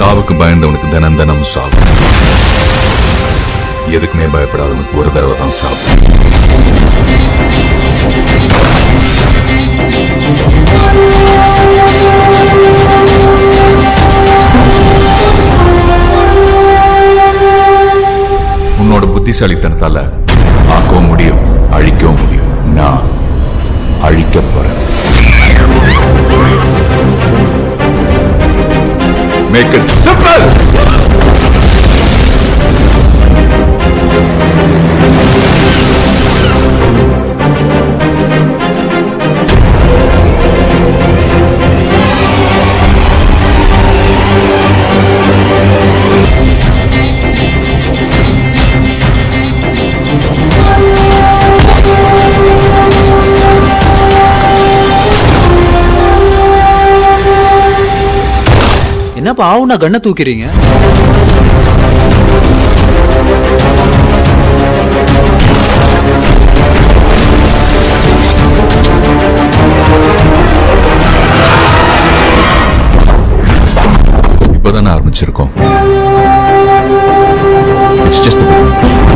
சாவுக்கு பயந்தவனுக்கு தினம் தினம் சாவு. எதுக்குமே பயப்படாதவனுக்கு ஒரு தடவை தான் சாவு. உன்னோட புத்திசாலித்தனத்தால ஆக்கவும் முடியும், அழிக்கவும் முடியும். நான் அழிக்க போறேன். Make it simple! என்னப்பா ஆவுனா கண்ணை தூக்கிறீங்க? இப்பதானே ஆரம்பிச்சிருக்கோம். It's just a beginning.